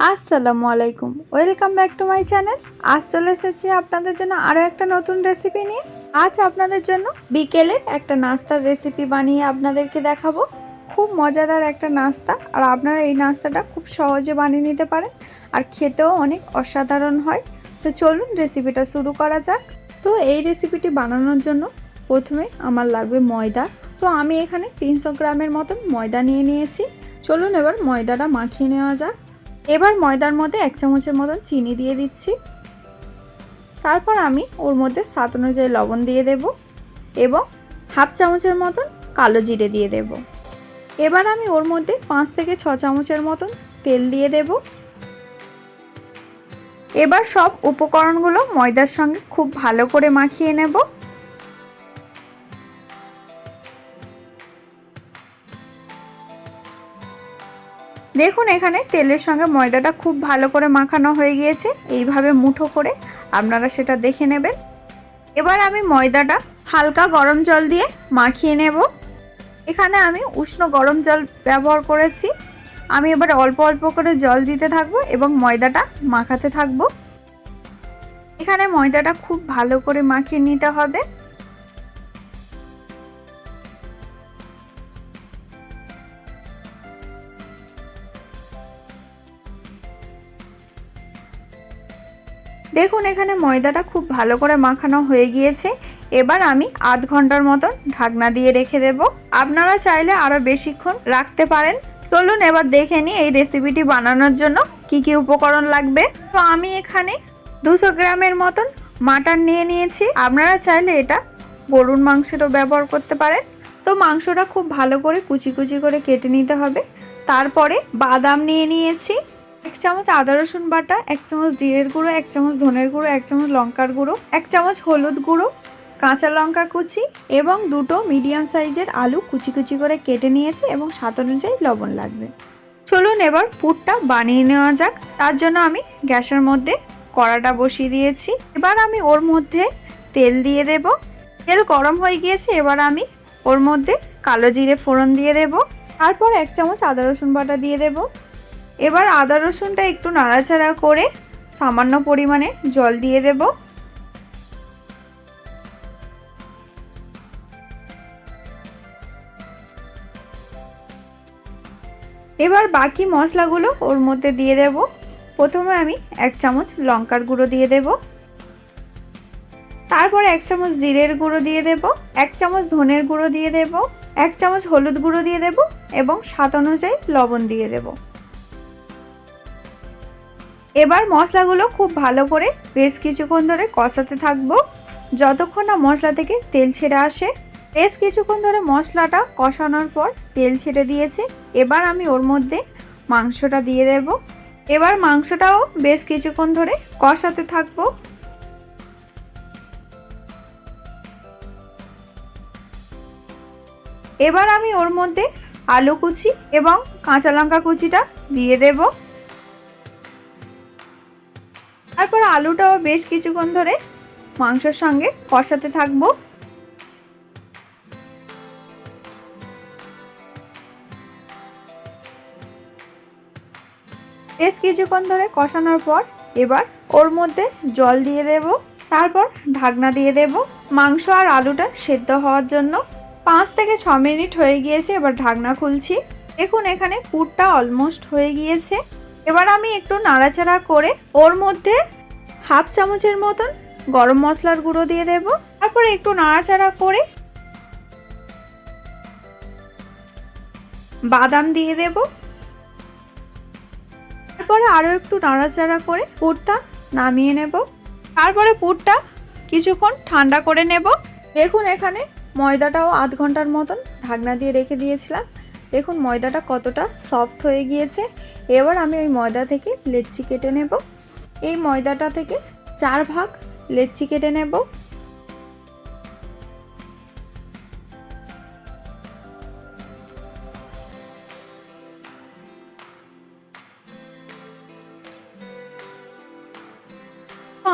আসসালামু আলাইকুম, welcome back to my channel. আজ চলে এসেছি আপনাদের জন্য আরও একটা নতুন রেসিপি নিয়ে। আজ আপনাদের জন্য বিকেলের একটা নাস্তার রেসিপি বানিয়ে আপনাদেরকে দেখাবো। খুব মজাদার একটা নাস্তা, আর আপনারা এই নাস্তাটা খুব সহজে বানিয়ে নিতে পারেন, আর খেতেও অনেক অসাধারণ হয়। তো চলুন রেসিপিটা শুরু করা যাক। তো এই রেসিপিটি বানানোর জন্য প্রথমে আমার লাগবে ময়দা। তো আমি এখানে 300 গ্রামের মতন ময়দা নিয়ে নিয়েছি। চলুন এবার ময়দাটা মাখিয়ে নেওয়া যাক। এবার ময়দার মধ্যে 1 চামচের মতন চিনি দিয়ে দিচ্ছি। তারপর আমি ওর মধ্যে স্বাদ অনুযায়ী লবণ দিয়ে দেব এবং 1/2 চামচের মতন কালো জিরে দিয়ে দেব। এবার আমি ওর মধ্যে 5 থেকে 6 চামচের মতন তেল দিয়ে দেব। এবার সব উপকরণগুলো ময়দার সঙ্গে খুব ভালো করে মাখিয়ে নেব। দেখুন এখানে তেলের সঙ্গে ময়দাটা খুব ভালো করে মাখানো হয়ে গিয়েছে। এইভাবে মুঠো করে আপনারা সেটা দেখে নেবেন। এবার আমি ময়দাটা হালকা গরম জল দিয়ে মাখিয়ে নেব। এখানে আমি উষ্ণ গরম জল ব্যবহার করেছি। আমি এবার অল্প অল্প করে জল দিতে থাকবো এবং ময়দাটা মাখাতে থাকবো। এখানে ময়দাটা খুব ভালো করে মাখিয়ে নিতে হবে। দেখুন এখানে ময়দাটা খুব ভালো করে মাখানো হয়ে গিয়েছে। এবার আমি আধ ঘন্টার মতন ঢাকনা দিয়ে রেখে দেব। আপনারা চাইলে আরো বেশিক্ষণ রাখতে পারেন। চলুন এবার দেখে নিই এই রেসিপিটি বানানোর জন্য কি কি উপকরণ লাগবে। তো আমি এখানে 200 গ্রামের মতন মাটন নিয়ে নিয়েছি। আপনারা চাইলে এটা গরুর মাংসেরও ব্যবহার করতে পারেন। তো মাংসটা খুব ভালো করে কুচি কুচি করে কেটে নিতে হবে। তারপরে বাদাম নিয়ে নিয়েছি, 1 চামচ আদা রসুন বাটা, 1 চামচ জিরের গুঁড়ো, 1 চামচ ধনের গুঁড়ো, 1 চামচ লঙ্কার গুঁড়ো, 1 চামচ হলুদ গুঁড়ো, কাঁচা লঙ্কা কুচি এবং 2টো মিডিয়াম সাইজের আলু কুচি কুচি করে কেটে নিয়েছি এবং স্বাদ অনুযায়ী লবণ লাগবে। চলুন এবার পুরটা বানিয়ে নেওয়া যাক। তার জন্য আমি গ্যাসের মধ্যে কড়াটা বসিয়ে দিয়েছি। এবার আমি ওর মধ্যে তেল দিয়ে দেব। তেল গরম হয়ে গিয়েছে। এবার আমি ওর মধ্যে কালো জিরে ফোড়ন দিয়ে দেব। তারপর 1 চামচ আদা রসুন বাটা দিয়ে দেব। এবার আদা রসুনটা একটু নাড়াচাড়া করে সামান্য পরিমাণে জল দিয়ে দেব। এবার বাকি মশলাগুলো ওর মধ্যে দিয়ে দেব। প্রথমে আমি 1 চামচ লঙ্কার গুঁড়ো দিয়ে দেব। তারপর 1 চামচ জিরের গুঁড়ো দিয়ে দেব, 1 চামচ ধনের গুঁড়ো দিয়ে দেব, 1 চামচ হলুদ গুঁড়ো দিয়ে দেব এবং স্বাদ অনুযায়ী লবণ দিয়ে দেব। এবার মশলাগুলো খুব ভালো করে বেশ কিছুক্ষণ ধরে কষাতে থাকবো, যতক্ষণ না মশলা থেকে তেল ছেড়ে আসে। বেশ কিছুক্ষণ ধরে মশলাটা কষানোর পর তেল ছেড়ে দিয়েছে। এবার আমি ওর মধ্যে মাংসটা দিয়ে দেব। এবার মাংসটাও বেশ কিছুক্ষণ ধরে কষাতে থাকবো। এবার আমি ওর মধ্যে আলু কুচি এবং কাঁচা লঙ্কা কুচিটা দিয়ে দেব। তারপর আলুটাও বেশ কিছুক্ষণ ধরে মাংসের সঙ্গে কষাতে থাকবো। বেশ কিছুক্ষণ ধরে কষানোর পর এবার ওর মধ্যে জল দিয়ে দেব। তারপর ঢাকনা দিয়ে দেব মাংস আর আলুটা সেদ্ধ হওয়ার জন্য। 5 থেকে 6 মিনিট হয়ে গিয়েছে। এবার ঢাকনা খুলছি। দেখুন এখানে পুরটা অলমোস্ট হয়ে গিয়েছে। এবার আমি একটু নাড়াচাড়া করে ওর মধ্যে 1/2 চামচের মতন গরম মশলার গুঁড়ো দিয়ে দেব। তারপরে একটু নাড়াচাড়া করে বাদাম দিয়ে দেব। তারপরে আরও একটু নাড়াচাড়া করে পুরটা নামিয়ে নেব। তারপরে পুরটা কিছুক্ষণ ঠান্ডা করে নেব। দেখুন এখানে ময়দাটাও আধ ঘন্টার মতন ঢাকনা দিয়ে রেখে দিয়েছিলাম। দেখুন ময়দাটা কতটা সফট হয়ে গিয়েছে। এবার আমি ওই ময়দা থেকে লেচি কেটে নেব। এই ময়দাটা থেকে 4 ভাগ লেচি কেটে নেব।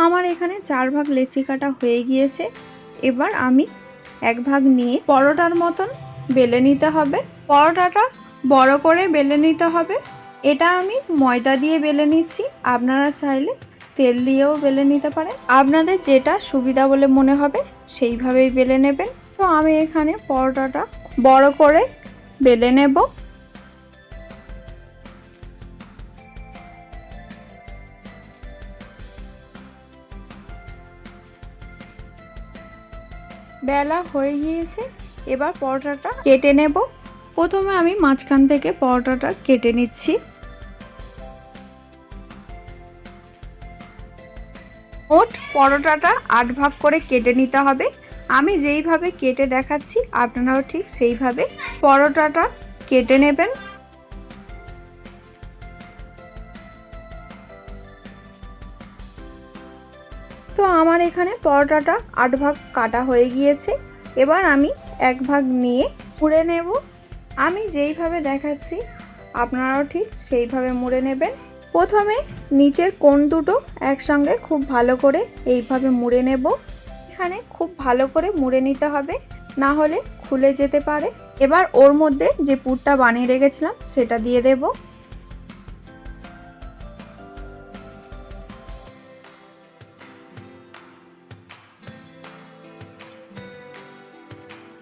আমার এখানে 4 ভাগ লেচি কাটা হয়ে গিয়েছে। এবার আমি 1 ভাগ নিয়ে পরোটার মতন বেলে নিতে হবে। পরোটাটা বড় করে বেলে নিতে হবে। এটা আমি ময়দা দিয়ে বেলে নিচ্ছি, আপনারা চাইলে তেল দিয়েও বেলে নিতে পারেন। আপনাদের যেটা সুবিধা বলে মনে হবে সেইভাবেই বেলে নেবেন। তো আমি এখানে পরোটাটা বড় করে বেলে নেব। বেলা হয়ে গিয়েছে, এবার পরোটাটা কেটে নেব। প্রথমে আমি মাঝখান থেকে পরোটাটা কেটে নিচ্ছি। মোট পরোটাটা 8 ভাগ করে কেটে নিতে হবে। আমি যেইভাবে কেটে দেখাচ্ছি আপনারাও ঠিক সেইভাবে পরোটাটা কেটে নেবেন। তো আমার এখানে পরোটাটা 8 ভাগ কাটা হয়ে গিয়েছে। এবার আমি 1 ভাগ নিয়ে মুড়ে নেব। আমি যেইভাবে দেখাচ্ছি আপনারাও ঠিক সেইভাবে মুড়ে নেবেন। প্রথমে নিচের কোণ দুটো একসঙ্গে খুব ভালো করে এইভাবে মুড়ে নেব। এখানে খুব ভালো করে মুড়ে নিতে হবে, না হলে খুলে যেতে পারে। এবার ওর মধ্যে যে পুরটা বানিয়ে রেখেছিলাম সেটা দিয়ে দেব।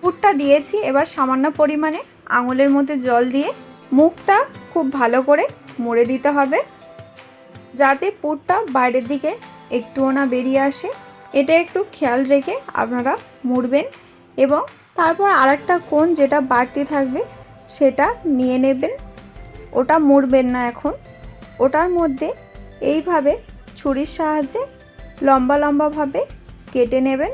পুরটা দিয়েছি, এবার সামান্য পরিমাণে আঙুলের মধ্যে জল দিয়ে মুখটা খুব ভালো করে মুড়ে দিতে হবে, যাতে পুরটা বাইরের দিকে একটুও না বেরিয়ে আসে। এটা একটু খেয়াল রেখে আপনারা মুড়বেন। এবং তারপর আরেকটা কোণ যেটা বাড়তি থাকবে সেটা নিয়ে নেবেন। ওটা মুড়বেন না এখন, ওটার মধ্যে এইভাবে ছুরির সাহায্যে লম্বা লম্বাভাবে কেটে নেবেন।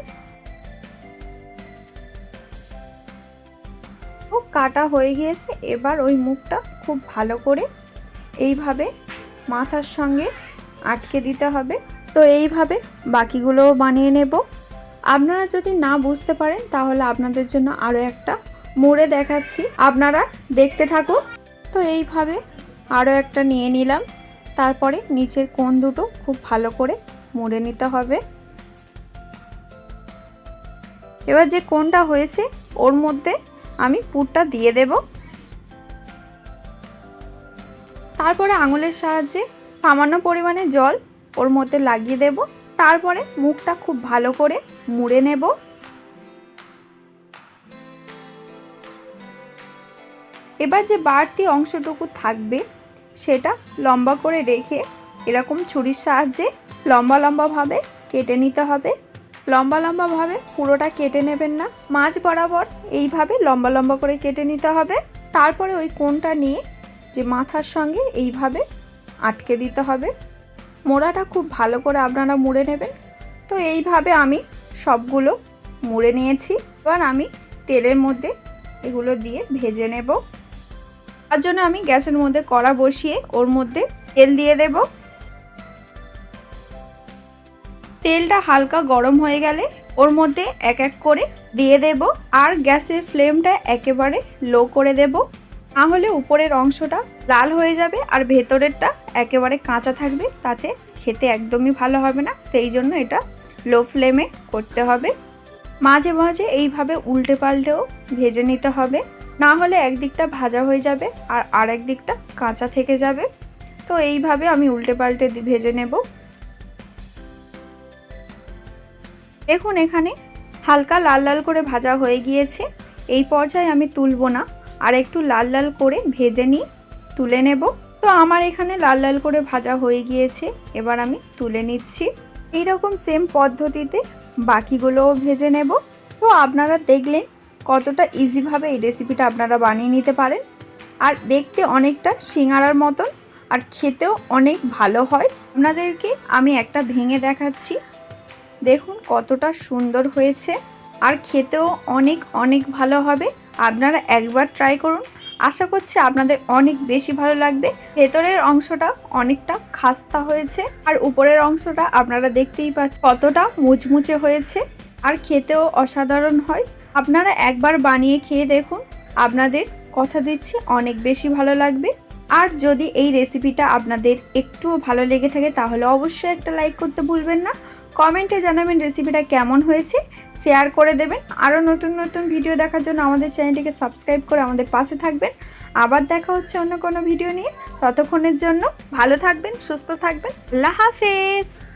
ও কাটা হয়ে গিয়েছে, এবার ওই মুখটা খুব ভালো করে এইভাবে মাথার সঙ্গে আটকে দিতে হবে। তো এইভাবে বাকিগুলোও বানিয়ে নেব। আপনারা যদি না বুঝতে পারেন তাহলে আপনাদের জন্য আরও একটা মুড়ে দেখাচ্ছি, আপনারা দেখতে থাকুন। তো এইভাবে আরও একটা নিয়ে নিলাম। তারপরে নিচের কোণ দুটো খুব ভালো করে মুড়ে নিতে হবে। এবার যে কোণটা হয়েছে ওর মধ্যে আমি পুরটা দিয়ে দেব। তারপরে আঙুলের সাহায্যে সামান্য পরিমাণে জল ওর মধ্যে লাগিয়ে দেব। তারপরে মুখটা খুব ভালো করে মুড়ে নেব। এবার যে বাড়তি অংশটুকু থাকবে সেটা লম্বা করে রেখে এরকম ছুরির সাহায্যে লম্বা লম্বাভাবে কেটে নিতে হবে। লম্বা লম্বাভাবে পুরোটা কেটে নেবেন না, মাঝ বরাবর এইভাবে লম্বা লম্বা করে কেটে নিতে হবে। তারপরে ওই কোণটা নিয়ে যে মাথার সঙ্গে এইভাবে আটকে দিতে হবে। মোড়াটা খুব ভালো করে আপনারা মুড়ে নেবেন। তো এইভাবে আমি সবগুলো মুড়ে নিয়েছি। এবার আমি তেলের মধ্যে এগুলো দিয়ে ভেজে নেব। তার জন্য আমি গ্যাসের মধ্যে কড়া বসিয়ে ওর মধ্যে তেল দিয়ে দেব। তেলটা হালকা গরম হয়ে গেলে ওর মধ্যে এক এক করে দিয়ে দেব। আর গ্যাসের ফ্লেমটা একেবারে লো করে দেব, নাহলে উপরের অংশটা লাল হয়ে যাবে আর ভেতরেরটা একেবারে কাঁচা থাকবে, তাতে খেতে একদমই ভালো হবে না। সেই জন্য এটা লো ফ্লেমে করতে হবে। মাঝে মাঝে এইভাবে উল্টে পাল্টেও ভেজে নিতে হবে, না হলে একদিকটা ভাজা হয়ে যাবে আর আরেক দিকটা কাঁচা থেকে যাবে। তো এইভাবে আমি উল্টে পাল্টে ভেজে নেব। দেখুন এখানে হালকা লাল লাল করে ভাজা হয়ে গিয়েছে। এই পর্যায়ে আমি তুলব না, আর একটু লাল লাল করে ভেজে নিয়ে তুলে নেব। তো আমার এখানে লাল লাল করে ভাজা হয়ে গিয়েছে, এবার আমি তুলে নিচ্ছি। এইরকম সেম পদ্ধতিতে বাকিগুলোও ভেজে নেব। তো আপনারা দেখলেন কতটা ইজিভাবে এই রেসিপিটা আপনারা বানিয়ে নিতে পারেন। আর দেখতে অনেকটা সিঙ্গারার মতন, আর খেতেও অনেক ভালো হয়। আপনাদেরকে আমি একটা ভেঙে দেখাচ্ছি, দেখুন কতটা সুন্দর হয়েছে আর খেতেও অনেক অনেক ভালো হবে। আপনারা একবার ট্রাই করুন, আশা করছি আপনাদের অনেক বেশি ভালো লাগবে। ভেতরের অংশটা অনেকটা খাস্তা হয়েছে আর উপরের অংশটা আপনারা দেখতেই পাচ্ছেন কতটা মুচমুচে হয়েছে, আর খেতেও অসাধারণ হয়। আপনারা একবার বানিয়ে খেয়ে দেখুন, আপনাদের কথা দিচ্ছি অনেক বেশি ভালো লাগবে। আর যদি এই রেসিপিটা আপনাদের একটুও ভালো লেগে থাকে তাহলে অবশ্যই একটা লাইক করতে ভুলবেন না। কমেন্টে জানাবেন রেসিপিটা কেমন হয়েছে, শেয়ার করে দেবেন। আরও নতুন নতুন ভিডিও দেখার জন্য আমাদের চ্যানেলটিকে সাবস্ক্রাইব করে আমাদের পাশে থাকবেন। আবার দেখা হচ্ছে অন্য কোনো ভিডিও নিয়ে। ততক্ষণের জন্য ভালো থাকবেন, সুস্থ থাকবেন। আল্লাহ হাফেজ।